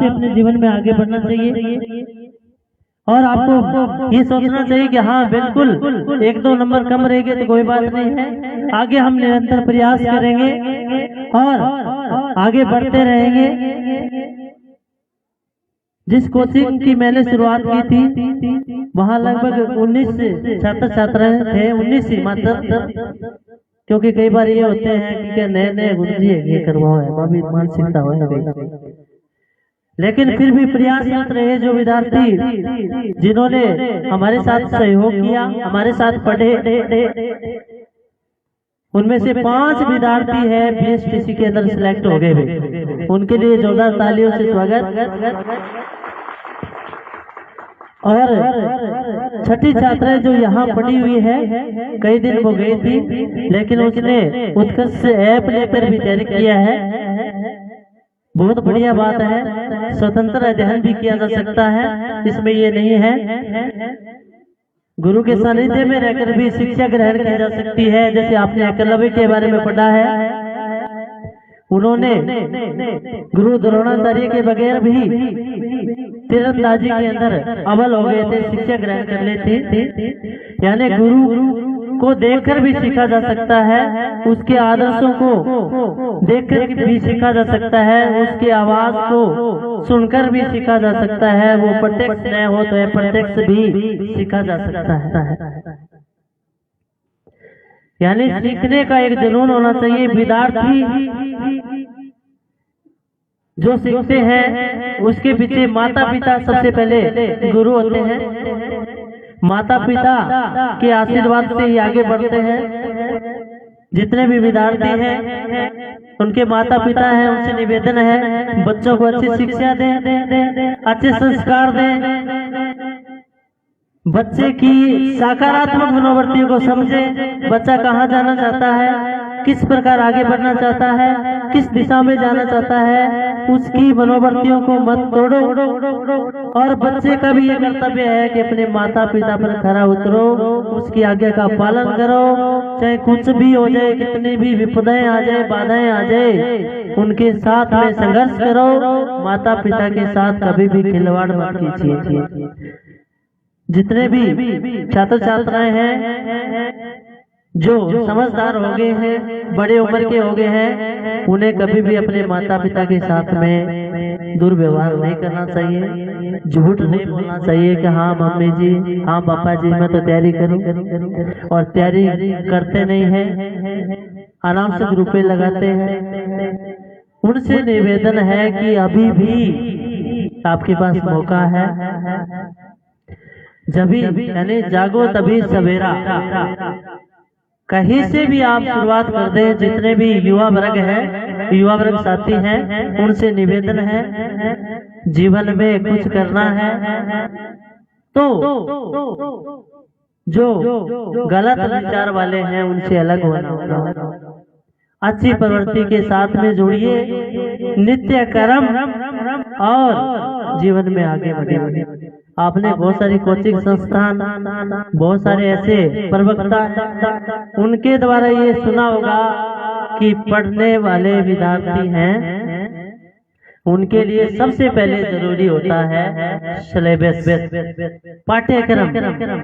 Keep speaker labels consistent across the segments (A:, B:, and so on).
A: से अपने जीवन में आगे बढ़ना चाहिए और आपको ये सोचना चाहिए कि हाँ बिल्कुल 1-2 नंबर कम रहेंगे तो कोई बात नहीं है, आगे हम निरंतर प्रयास करेंगे और आगे बढ़ते रहेंगे। जिस कोचिंग की मैंने शुरुआत की थी वहाँ लगभग 19 छात्र छात्राएं थे, 19 ही मात्र, क्योंकि कई बार ये होते हैं कि क्या नए नए गुरुजी ये करवाओ है, अभी मानसिकता हो गई। लेकिन फिर भी प्रयासरत रहे जो विद्यार्थी जिन्होंने हमारे साथ सहयोग किया, हमारे साथ पढ़े, उनमें से 5 विद्यार्थी है बीएसटीसी के अंदर सिलेक्ट हो गए। उनके लिए जोरदार तालियों से स्वागत। और छठी छात्राएं जो यहाँ पढ़ी हुई है, कई दिन वो गई थी लेकिन उसने उत्कर्ष ऐप लेकर भी तैयारी किया है। बहुत बढ़िया बात है, स्वतंत्र अध्ययन भी किया जा सकता है, इसमें ये नहीं है। गुरु के सानिध्य में रहकर भी शिक्षा ग्रहण की जा सकती है। जैसे आपने एकलव्य के बारे में पढ़ा है, उन्होंने गुरु द्रोणाचार्य के बगैर भी तीरंदाजी के अंदर अव्वल हो गए थे, शिक्षा ग्रहण कर लेते थे। यानी गुरु को देखकर भी सीखा जा सकता है, उसके आदर्शों को देखकर भी सीखा जा सकता है, उसकी आवाज को सुनकर भी सीखा जा सकता है। वो प्रत्यक्ष न हो तो अप्रत्यक्ष भी सीखा जा सकता है। यानी सीखने का एक जुनून होना चाहिए। विद्यार्थी जो सीखते हैं उसके पीछे माता पिता सबसे पहले गुरु होते हैं। माता पिता के आशीर्वाद से ही आगे बढ़ते हैं। जितने भी विद्यार्थी हैं उनके माता पिता हैं, उनसे निवेदन है बच्चों को अच्छी शिक्षा दें, अच्छे संस्कार दें, बच्चे की सकारात्मक मनोवृत्तियों को समझे। बच्चा कहाँ जाना चाहता है, किस प्रकार आगे बढ़ना चाहता है, किस दिशा में जाना चाहता है, उसकी मनोवृत्तियों को मत तोड़ो। और बच्चे का भी ये कर्तव्य है कि अपने माता पिता पर खरा उतरो, उसकी आज्ञा का पालन करो, चाहे कुछ भी हो जाए, कितनी भी विपदाएं आ जाए, बाधाएं आ जाए, उनके साथ में संघर्ष करो। माता पिता के साथ कभी भी खिलवाड़ मत कीजिए। जितने भी छात्र छात्राएं हैं जो समझदार हो गए हैं, बड़े उम्र के हो गए हैं, उन्हें कभी भी अपने माता पिता के साथ में दुर्व्यवहार नहीं करना चाहिए, झूठ नहीं बोलना चाहिए कि हाँ मम्मी जी, हाँ पापा जी मैं तो तैयारी करूं, और तैयारी करते नहीं है, अनावश्यक रुपए लगाते हैं। उनसे निवेदन है कि अभी भी आपके पास मौका है, जभी यानी जागो तभी सवेरा। कहीं से भी आप शुरुआत कर दें। जितने भी युवा वर्ग है, युवा वर्ग साथी हैं, उनसे निवेदन है जीवन में कुछ करना है तो जो गलत विचार वाले हैं उनसे अलग होना होगा। अच्छी प्रवृत्ति के साथ में जुड़िए, नित्य कर्म और जीवन में आगे बढ़िए। आपने बहुत सारी कोचिंग संस्थान, बहुत सारे ऐसे प्रवक्ता, उनके द्वारा ये सुना होगा कि पढ़ने वाले विद्यार्थी हैं, उनके लिए सबसे पहले जरूरी होता है सिलेबस, पाठ्यक्रम।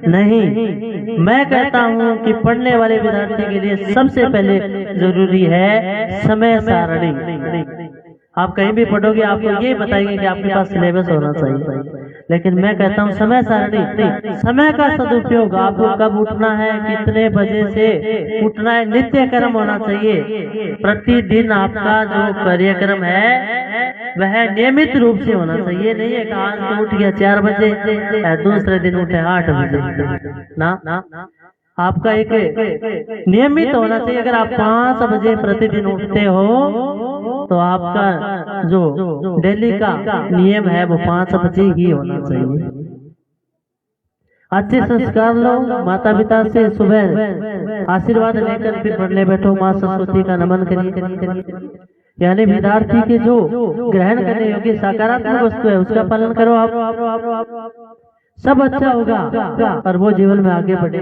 A: नहीं, मैं कहता हूँ कि पढ़ने वाले विद्यार्थी के लिए सबसे पहले जरूरी है समय सारणी। आप कहीं भी पढ़ोगे आपको ये बताएंगे कि आपके पास सिलेबस होना चाहिए, लेकिन मैं कहता हूँ समय सारणी, समय का सदुपयोग। आपको कब उठना है, कितने बजे से उठना है, नित्य कर्म होना चाहिए। प्रतिदिन आपका जो कार्यक्रम है वह नियमित रूप से होना चाहिए। नहीं है कि आज तो उठ गया 4 बजे, दूसरे दिन उठे 8 बजे ना। आपका एक नियमित होना चाहिए। अगर आप 5 बजे प्रतिदिन उठते हो तो आपका जो डेली का नियम है वो 5 बजे ही होना चाहिए। अच्छे संस्कार लो, माता पिता से सुबह आशीर्वाद लेकर फिर पढ़ने बैठो। माँ सरस्वती का नमन करिए। यानी विद्यार्थी के जो ग्रहण करने योग्य सकारात्मक वस्तु है उसका पालन करो आप, सब अच्छा होगा और वो जीवन में आगे बढ़े।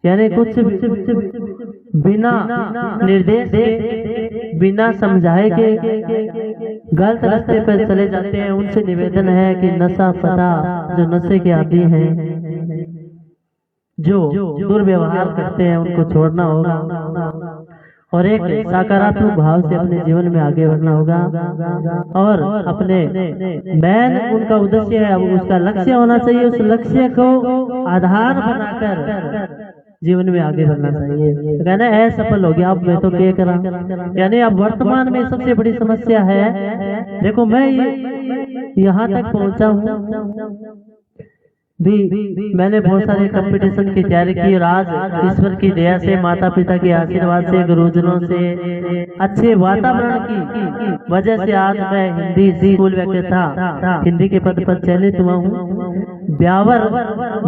A: यानी कुछ बिना निर्देश के, बिना समझाए के गलत रास्ते पर चले जाते हैं। उनसे निवेदन है कि नशा पता, जो नशे के आदी हैं, जो दुर्व्यवहार करते हैं, उनको छोड़ना होगा और एक सकारात्मक भाव से अपने जीवन में आगे बढ़ना होगा। और अपने मेन उनका उद्देश्य है, उसका लक्ष्य होना चाहिए, उस लक्ष्य को आधार बनाकर जीवन में आगे बढ़ना चाहिए। तो कहना है सफल हो गया, अब मैं तो क्या करा। यानी अब वर्तमान में सबसे बड़ी समस्या है, देखो मैं यहाँ तक पहुँचा हूँ भी, मैंने बहुत सारे कंपटीशन की तैयारी की और आज ईश्वर की दया से, माता पिता के आशीर्वाद से, गुरुजनों से, अच्छे वातावरण की वजह से आज मैं हिंदी स्कूल विक्रेता हिंदी के पद पर चयनित हुआ हूँ। ब्यावर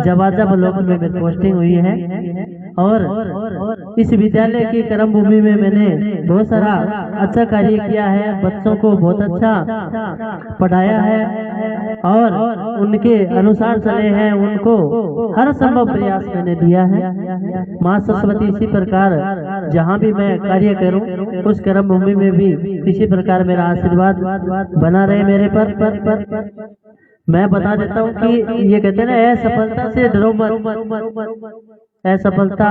A: जवाजा ब्लॉक में मेरी पोस्टिंग हुई है और इस विद्यालय की कर्म भूमि में मैंने बहुत सारा अच्छा कार्य किया है, बच्चों को बहुत अच्छा पढ़ाया है और उनके अनुसार चले हैं, उनको हर संभव प्रयास मैंने दिया है। माँ सरस्वती इसी प्रकार जहाँ भी मैं कार्य करूँ उस कर्म भूमि में भी किसी प्रकार मेरा आशीर्वाद बना रहे मेरे पर। मैं बता देता हूँ कि ये कहते हैं ना, असफलता से डरो मत। असफलता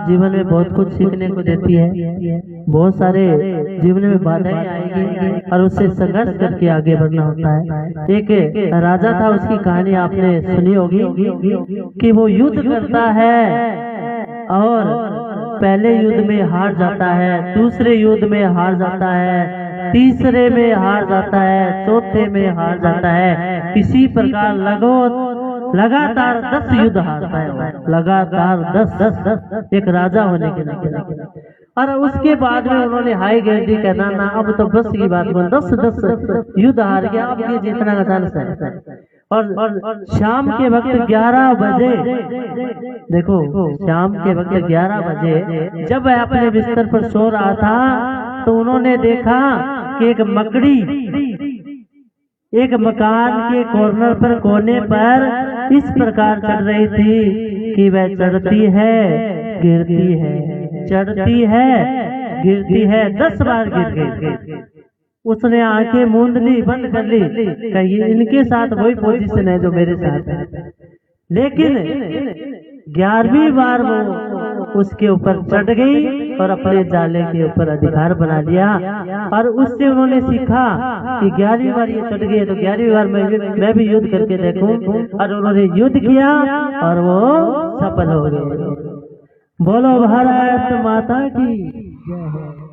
A: जीवन में बहुत कुछ सीखने को देती है, बहुत सारे जीवन में बाधाएं आएगी और उससे संघर्ष करके आगे बढ़ना होता है। एक राजा था, उसकी कहानी आपने सुनी होगी कि वो युद्ध करता है और पहले युद्ध में हार जाता है, दूसरे युद्ध में हार जाता है, तीसरे में हार जाता है, चौथे में हार जाता है। किसी प्रकार लगातार 10 युद्ध हारता है, लगातार 10 एक राजा होने के नाते। और उसके बाद में उन्होंने हाई गिनती कहना ना, अब तो बस की बात बोल, 10 युद्ध हार गया, अब ये जीतना का चांस है। और शाम के वक्त 11 बजे, देखो शाम के वक्त 11 बजे जब वह अपने बिस्तर पर सो रहा था तो उन्होंने देखा कि एक मकड़ी एक मकान के कॉर्नर पर, कोने पर इस प्रकार चढ़ रही थी कि वह चढ़ती है गिरती है, चढ़ती है गिरती है, 10 बार गिर गई। उसने आंखें मूंद ली, बंद कर ली, कही इनके साथ वही पोजीशन है जो मेरे साथ है। लेकिन 11वीं बार वो उसके ऊपर चढ़ गई और अपने जाले के ऊपर अधिकार बना लिया। और उससे उन्होंने सीखा कि 11वीं बार ये चढ़ गई तो 11वीं बार मैं भी युद्ध करके देखूं। और उन्होंने युद्ध किया और वो सफल हो गए। बोलो भारत माता की जय।